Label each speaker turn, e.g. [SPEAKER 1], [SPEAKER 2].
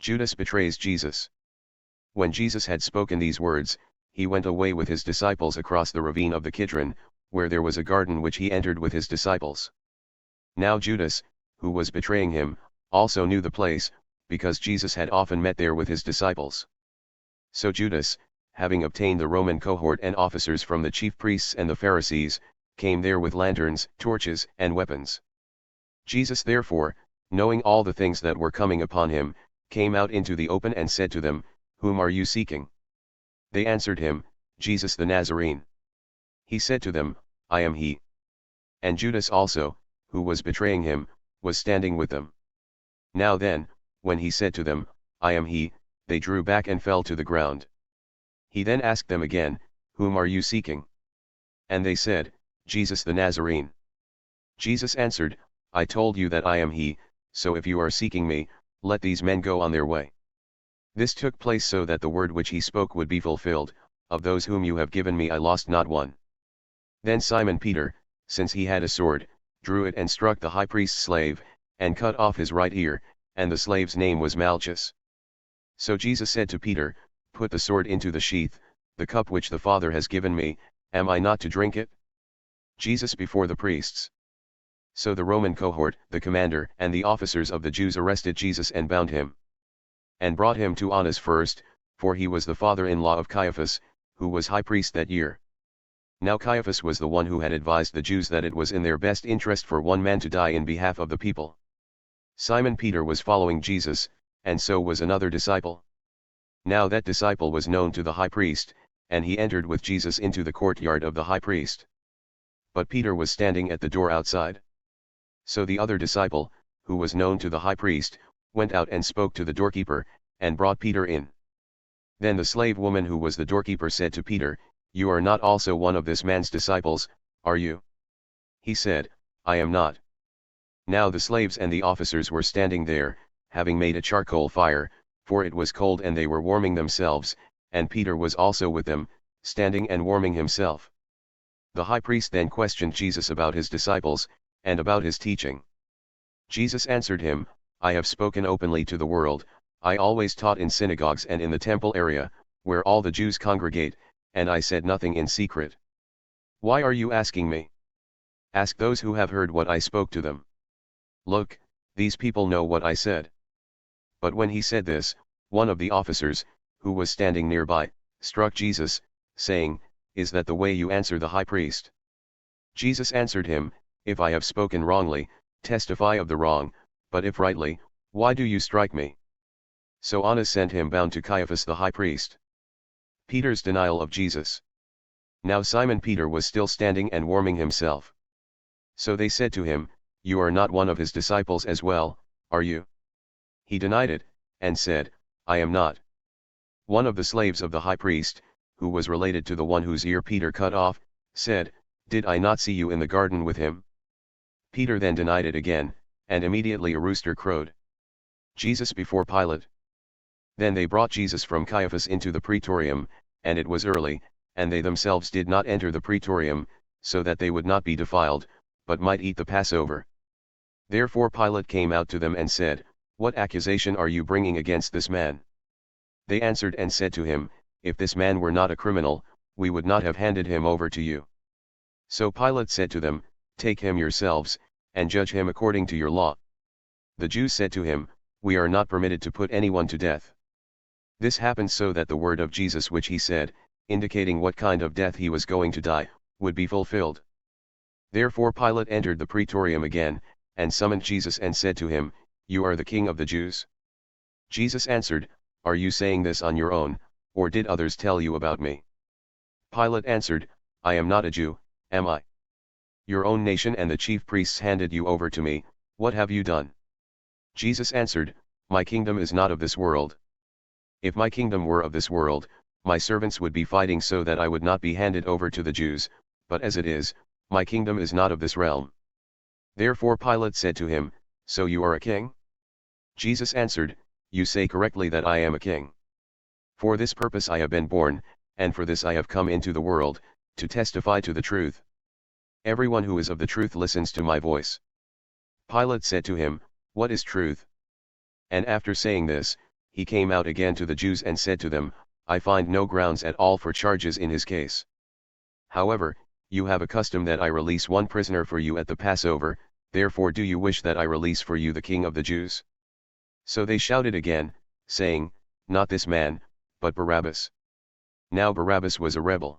[SPEAKER 1] Judas betrays Jesus. When Jesus had spoken these words, he went away with his disciples across the ravine of the Kidron, where there was a garden which he entered with his disciples. Now Judas, who was betraying him, also knew the place, because Jesus had often met there with his disciples. So Judas, having obtained the Roman cohort and officers from the chief priests and the Pharisees, came there with lanterns, torches, and weapons. Jesus therefore, knowing all the things that were coming upon him, came out into the open and said to them, "Whom are you seeking?" They answered him, "Jesus the Nazarene." He said to them, "I am he." And Judas also, who was betraying him, was standing with them. Now then, when he said to them, "I am he," they drew back and fell to the ground. He then asked them again, "Whom are you seeking?" And they said, "Jesus the Nazarene." Jesus answered, "I told you that I am he, so if you are seeking me, let these men go on their way." This took place so that the word which he spoke would be fulfilled, "Of those whom you have given me I lost not one." Then Simon Peter, since he had a sword, drew it and struck the high priest's slave, and cut off his right ear, and the slave's name was Malchus. So Jesus said to Peter, "Put the sword into the sheath, the cup which the Father has given me, am I not to drink it?" Jesus before the priests. So the Roman cohort, the commander and the officers of the Jews arrested Jesus and bound him. And brought him to Annas first, for he was the father-in-law of Caiaphas, who was high priest that year. Now Caiaphas was the one who had advised the Jews that it was in their best interest for one man to die in behalf of the people. Simon Peter was following Jesus, and so was another disciple. Now that disciple was known to the high priest, and he entered with Jesus into the courtyard of the high priest. But Peter was standing at the door outside. So the other disciple, who was known to the high priest, went out and spoke to the doorkeeper, and brought Peter in. Then the slave woman who was the doorkeeper said to Peter, "You are not also one of this man's disciples, are you?" He said, "I am not." Now the slaves and the officers were standing there, having made a charcoal fire, for it was cold and they were warming themselves, and Peter was also with them, standing and warming himself. The high priest then questioned Jesus about his disciples, and about his teaching. Jesus answered him, "I have spoken openly to the world. I always taught in synagogues and in the temple area, where all the Jews congregate, and I said nothing in secret. Why are you asking me? Ask those who have heard what I spoke to them. Look, these people know what I said." But when he said this, one of the officers, who was standing nearby, struck Jesus, saying, "Is that the way you answer the high priest?" Jesus answered him, "If I have spoken wrongly, testify of the wrong, but if rightly, why do you strike me?" So Annas sent him bound to Caiaphas the high priest. Peter's denial of Jesus. Now Simon Peter was still standing and warming himself. So they said to him, "You are not one of his disciples as well, are you?" He denied it, and said, "I am not." One of the slaves of the high priest, who was related to the one whose ear Peter cut off, said, "Did I not see you in the garden with him?" Peter then denied it again, and immediately a rooster crowed. Jesus before Pilate. Then they brought Jesus from Caiaphas into the praetorium, and it was early, and they themselves did not enter the praetorium, so that they would not be defiled, but might eat the Passover. Therefore Pilate came out to them and said, "What accusation are you bringing against this man?" They answered and said to him, "If this man were not a criminal, we would not have handed him over to you." So Pilate said to them, "Take him yourselves, and judge him according to your law." The Jews said to him, "We are not permitted to put anyone to death." This happened so that the word of Jesus which he said, indicating what kind of death he was going to die, would be fulfilled. Therefore Pilate entered the praetorium again, and summoned Jesus and said to him, "You are the king of the Jews?" Jesus answered, "Are you saying this on your own, or did others tell you about me?" Pilate answered, "I am not a Jew, am I? Your own nation and the chief priests handed you over to me, what have you done?" Jesus answered, "My kingdom is not of this world. If my kingdom were of this world, my servants would be fighting so that I would not be handed over to the Jews, but as it is, my kingdom is not of this realm." Therefore Pilate said to him, "So you are a king?" Jesus answered, "You say correctly that I am a king. For this purpose I have been born, and for this I have come into the world, to testify to the truth. Everyone who is of the truth listens to my voice." Pilate said to him, "What is truth?" And after saying this, he came out again to the Jews and said to them, I find no grounds at all for charges in his case. However, you have a custom that I release one prisoner for you at the Passover, therefore do you wish that I release for you the King of the Jews? So they shouted again, saying, Not this man, but Barabbas. Now Barabbas was a rebel.